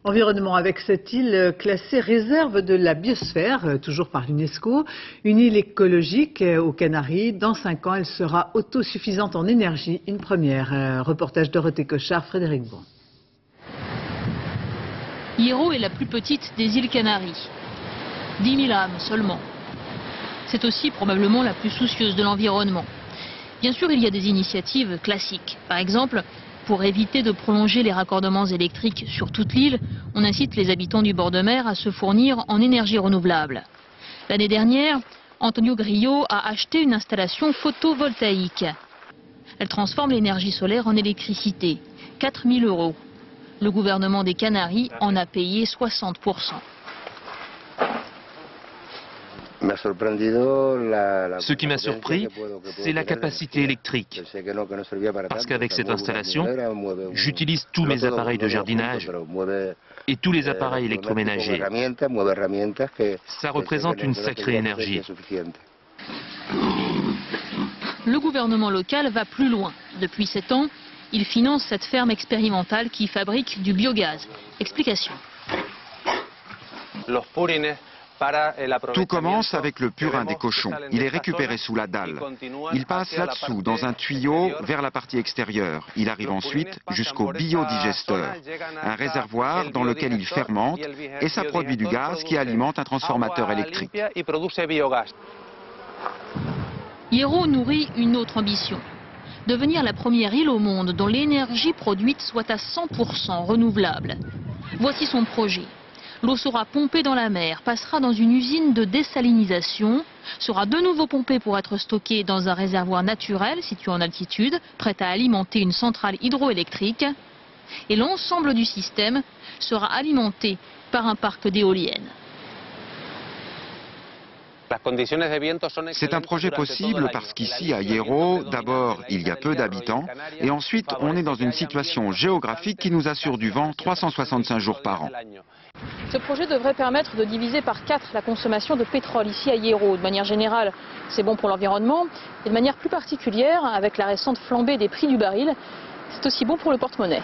Environnement avec cette île classée réserve de la biosphère, toujours par l'UNESCO, une île écologique aux Canaries. Dans 5 ans, elle sera autosuffisante en énergie. Une première. Reportage Dorothée Cochard, Frédéric Bon. Hierro est la plus petite des îles Canaries. 10 000 âmes seulement. C'est aussi probablement la plus soucieuse de l'environnement. Bien sûr, il y a des initiatives classiques. Par exemple, pour éviter de prolonger les raccordements électriques sur toute l'île, on incite les habitants du bord de mer à se fournir en énergie renouvelable. L'année dernière, Antonio Grillo a acheté une installation photovoltaïque. Elle transforme l'énergie solaire en électricité. 4 000 €. Le gouvernement des Canaries en a payé 60%. Ce qui m'a surpris, c'est la capacité électrique. Parce qu'avec cette installation, j'utilise tous mes appareils de jardinage et tous les appareils électroménagers. Ça représente une sacrée énergie. Le gouvernement local va plus loin. Depuis 7 ans, il finance cette ferme expérimentale qui fabrique du biogaz. Explication. Tout commence avec le purin des cochons. Il est récupéré sous la dalle. Il passe là-dessous, dans un tuyau, vers la partie extérieure. Il arrive ensuite jusqu'au biodigesteur, un réservoir dans lequel il fermente et ça produit du gaz qui alimente un transformateur électrique. Hierro nourrit une autre ambition. Devenir la première île au monde dont l'énergie produite soit à 100% renouvelable. Voici son projet. L'eau sera pompée dans la mer, passera dans une usine de désalinisation, sera de nouveau pompée pour être stockée dans un réservoir naturel situé en altitude, prêt à alimenter une centrale hydroélectrique. Et l'ensemble du système sera alimenté par un parc d'éoliennes. C'est un projet possible parce qu'ici, à Hierro, d'abord, il y a peu d'habitants, et ensuite, on est dans une situation géographique qui nous assure du vent 365 jours par an. Ce projet devrait permettre de diviser par 4 la consommation de pétrole ici à Hierro. De manière générale, c'est bon pour l'environnement, et de manière plus particulière, avec la récente flambée des prix du baril, c'est aussi bon pour le porte-monnaie.